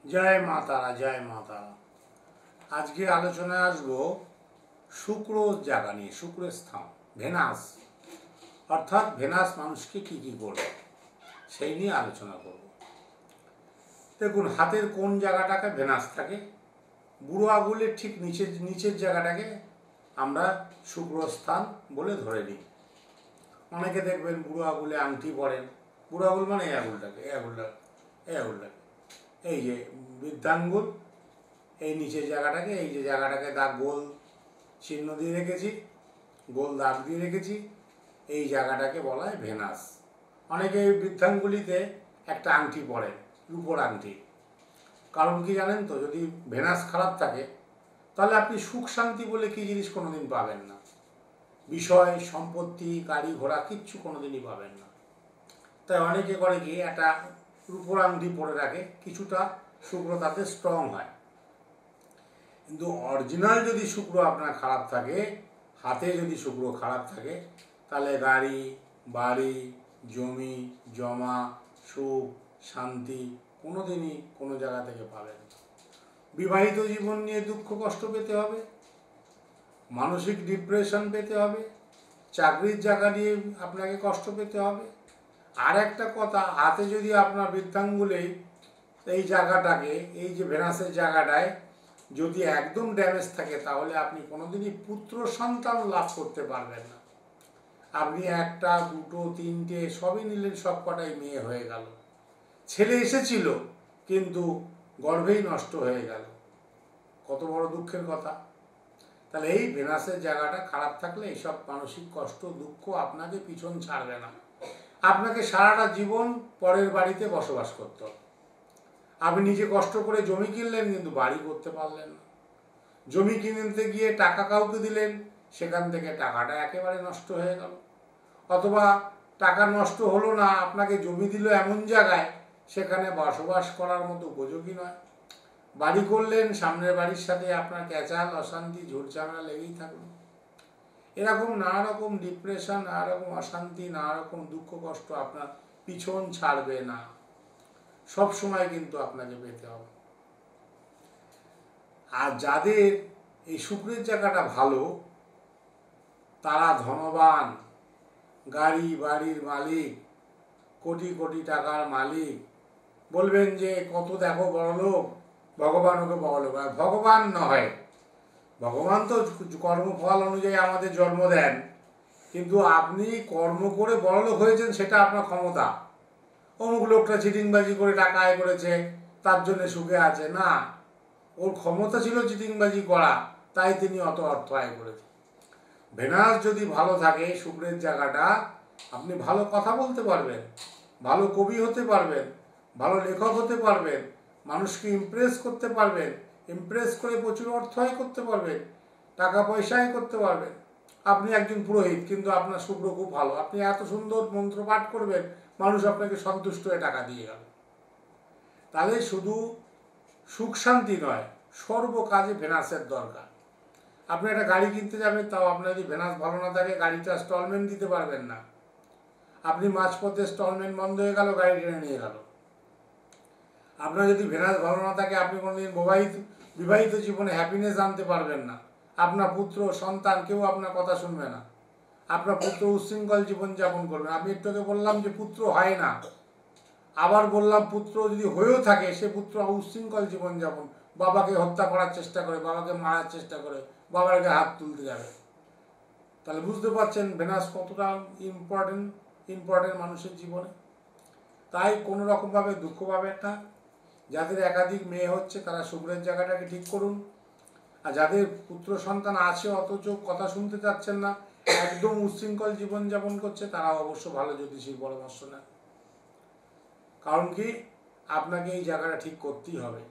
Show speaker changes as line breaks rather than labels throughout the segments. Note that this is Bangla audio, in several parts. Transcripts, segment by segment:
জয় মা তারা, জয় মা তারা। আজকে আলোচনায় আসবো শুক্র জায়গা নিয়ে, শুক্রের স্থান ভেনাস, অর্থাৎ ভেনাস মানুষকে কি কি করবে সেই নিয়ে আলোচনা করব। দেখুন, হাতের কোন জায়গাটাকে ভেনাস থাকে, বুড়ো আঙুলের ঠিক নিচের জায়গাটাকে আমরা শুক্রস্থান বলে ধরে নিই। অনেকে দেখবেন বুড়ো আঙুলে আংটি পরেন। বুড়ো আঙুল মানে এই আঙুলটাকে, এই যে বৃদ্ধাঙ্গুল, এই নিচের জায়গাটাকে, এই যে জায়গাটাকে দাগ গোল চিহ্ন দিয়ে রেখেছি, গোল দাগ দিয়ে রেখেছি, এই জায়গাটাকে বলা হয় ভেনাস। অনেকে এই বৃদ্ধাঙ্গুলিতে একটা আংটি পরে, রূপোর আংটি। কারণ কি জানেন তো, যদি ভেনাস খারাপ থাকে তাহলে আপনি সুখ শান্তি বলে কি জিনিস কোনোদিন পাবেন না। বিষয় সম্পত্তি গাড়ি ঘোড়া কিচ্ছু কোনোদিনই পাবেন না। তাই অনেকে করে কি একটা রূপোর আংটি পরে রাখে, কিছুটা শুক্র তাতে স্ট্রং হয়। কিন্তু অরিজিনাল যদি শুক্র আপনার খারাপ থাকে, হাতে যদি শুক্র খারাপ থাকে, তাহলে গাড়ি বাড়ি জমি জমা সুখ শান্তি কোনোদিনই কোনো জায়গা থেকে পাবেন না। বিবাহিত জীবন নিয়ে দুঃখ কষ্ট পেতে হবে, মানসিক ডিপ্রেশন পেতে হবে, চাকরির জায়গা নিয়ে আপনাকে কষ্ট পেতে হবে। আর একটা কথা, হাতে যদি আপনার বৃদ্ধাঙ্গুলে এই জায়গাটাকে, এই যে ভেনাসের জায়গাটায় যদি একদম ড্যামেজ থাকে, তাহলে আপনি কোনোদিনই পুত্র সন্তান লাভ করতে পারবেন না। আপনি একটা দুটো তিনটে সবই নিলেন, সব কটাই মেয়ে হয়ে গেল, ছেলে এসেছিল কিন্তু গর্ভেই নষ্ট হয়ে গেল। কত বড় দুঃখের কথা। তাহলে এই ভেনাসের জায়গাটা খারাপ থাকলে এইসব মানসিক কষ্ট দুঃখ আপনাকে পিছন ছাড়বে না। আপনাকে সারাটা জীবন পরের বাড়িতে বসবাস করতে হবে। আপনি নিজে কষ্ট করে জমি কিনলেন কিন্তু বাড়ি করতে পারলেন না। জমি কিনতে গিয়ে টাকা কাউকে দিলেন, সেখান থেকে টাকাটা একেবারে নষ্ট হয়ে গেল। অথবা টাকা নষ্ট হলো না, আপনাকে জমি দিল এমন জায়গায় সেখানে বসবাস করার মতো উপযোগী নয়। বাড়ি করলেন, সামনের বাড়ির সাথে আপনার ক্যাচাল অশান্তি ঝুটঝামেলা লেগেই থাকলো। এরকম নানা রকম ডিপ্রেশন, নানা রকম অশান্তি, নানা রকম দুঃখ কষ্ট আপনার পিছন ছাড়বে না, সব সময় কিন্তু আপনাকে পেতে হবে। আর যাদের এই শুক্রের জায়গাটা ভালো, তারা ধনবান, গাড়ি বাড়ির মালিক, কোটি কোটি টাকার মালিক। বলবেন যে কত দেখো বড়লোক, ভগবান ওকে বড়লোক। আর ভগবান নয়, ভগবান তো কর্মফল অনুযায়ী আমাদের জন্ম দেন, কিন্তু আপনি কর্ম করে বড়লোক হয়েছেন সেটা আপনার ক্ষমতা। অমুক লোকটা চিটিংবাজি করে টাকা আয় করেছে তার জন্য সুখে আছে না, ওর ক্ষমতা ছিল চিটিংবাজি করা, তাই তিনি অত অর্থ আয় করেছেন। ভেনাস যদি ভালো থাকে শুক্রের জায়গাটা, আপনি ভালো কথা বলতে পারবেন, ভালো কবি হতে পারবেন, ভালো লেখক হতে পারবেন, মানুষকে ইমপ্রেস করতে পারবেন, ইমপ্রেস করে প্রচুর অর্থ আয় করতে পারবেন, টাকা পয়সা আয় করতে পারবেন। আপনি একজন পুরোহিত কিন্তু আপনার শুক্র খুব ভালো, আপনি এত সুন্দর মন্ত্র পাঠ করবেন, মানুষ আপনাকে সন্তুষ্ট হয়ে টাকা দিয়ে গেল। তাহলে শুধু সুখ শান্তি নয়, সর্ব কাজে ভেনাসের দরকার। আপনি একটা গাড়ি কিনতে যাবেন, তাও আপনার যদি ভেনাস ভালো না থাকে গাড়িটা স্টলমেন্ট দিতে পারবেন না। আপনি মাঝপথে স্টলমেন্ট বন্ধ হয়ে গেল, গাড়ি টেনে নিয়ে গেল। আপনার যদি ভেনাস ভালো না থাকে, আপনি কোনোদিন বিবাহিত জীবনে হ্যাপিনেস আনতে পারবেন না। আপনার পুত্র সন্তান কেউ আপনার কথা শুনবে না, আপনার পুত্র উচ্ছৃঙ্খল জীবনযাপন করবে। আমি একটু আগে বললাম যে পুত্র হয় না, আবার বললাম পুত্র যদি হয়েও থাকে, সে পুত্র উচ্ছৃঙ্খল জীবনযাপন, বাবাকে হত্যা করার চেষ্টা করে, বাবাকে মারার চেষ্টা করে, বাবার গায়ে হাত তুলতে যাবে। তাহলে বুঝতে পারছেন ভেনাস কতটা ইম্পর্টেন্ট মানুষের জীবনে। তাই কোনো রকমভাবে দুঃখ পাবেন না। যাদের একাধিক মেয়ে হচ্ছে তারা শুক্রের জায়গাটাকে ঠিক করুন। আর যাদের পুত্র সন্তান আছে অথচ কথা শুনতে চাচ্ছেন না, একদম উচ্ছৃঙ্খল জীবনযাপন করছে, তারা অবশ্য ভালো জ্যোতিষীর পরামর্শ নেন। কারণ কি, আপনাকে এই জায়গাটা ঠিক করতেই হবে।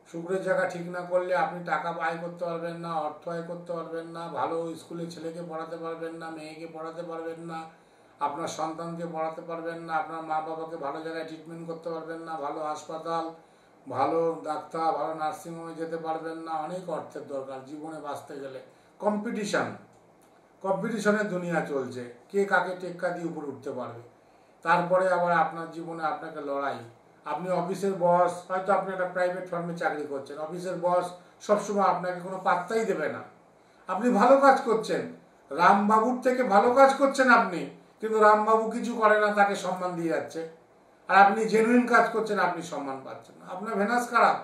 শুক্রের জায়গা ঠিক না করলে আপনি টাকা আয় করতে পারবেন না, অর্থ আয় করতে পারবেন না, ভালো স্কুলে ছেলেকে পড়াতে পারবেন না, মেয়েকে পড়াতে পারবেন না, আপনার সন্তানকে পড়াতে পারবেন না, আপনার মা বাবাকে ভালো জায়গায় ট্রিটমেন্ট করতে পারবেন না, ভালো হাসপাতাল, ভালো ডাক্তার, ভালো নার্সিংহোমে যেতে পারবেন না। অনেক অর্থের দরকার জীবনে বাঁচতে গেলে। কম্পিটিশনের দুনিয়া চলছে, কে কাকে টেক্কা দিয়ে উপরে উঠতে পারবে। তারপরে আবার আপনার জীবনে আপনাকে লড়াই, আপনি অফিসের বস, হয়তো আপনি একটা প্রাইভেট ফার্মে চাকরি করছেন, অফিসের বস সবসময় আপনাকে কোনো পাত্তাই দেবে না। আপনি ভালো কাজ করছেন, রামবাবুর থেকে ভালো কাজ করছেন আপনি, কিন্তু রামবাবু কিছু করে না, তাকে সম্মান দিয়ে যাচ্ছে। আর আপনি জেনুইন কাজ করছেন, আপনি সম্মান পাচ্ছেন না, আপনার ভেনাস খারাপ।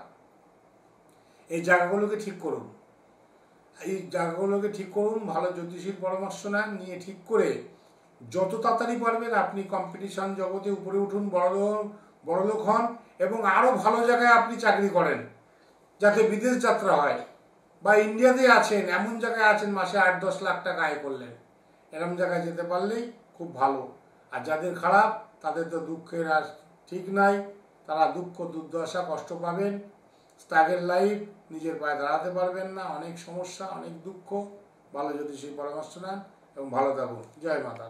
এই জায়গাগুলোকে ঠিক করুন, এই জায়গাগুলোকে ঠিক করুন, ভালো জ্যোতিষীর পরামর্শ নেন, নিয়ে ঠিক করে যত তাড়াতাড়ি পারবেন আপনি কম্পিটিশন জগতে উপরে উঠুন, বড়লোক হন, এবং আরও ভালো জায়গায় আপনি চাকরি করেন, যাতে বিদেশ যাত্রা হয়, বা ইন্ডিয়াতে আছেন, এমন জায়গায় আছেন মাসে 8-10 লাখ টাকা আয় করলেন, এরকম জায়গায় যেতে পারলেই খুব ভালো। আর যাদের খারাপ, তাদের তো দুঃখের আর ঠিক নাই, তারা দুঃখ দুর্দশা কষ্ট পাবেন, স্ট্রাগল লাইফ, নিজের পায়ে দাঁড়াতে পারবেন না, অনেক সমস্যা, অনেক দুঃখ। ভালো জ্যোতিষীর পরামর্শ নেন এবং ভালো থাকুন। জয় মাতা।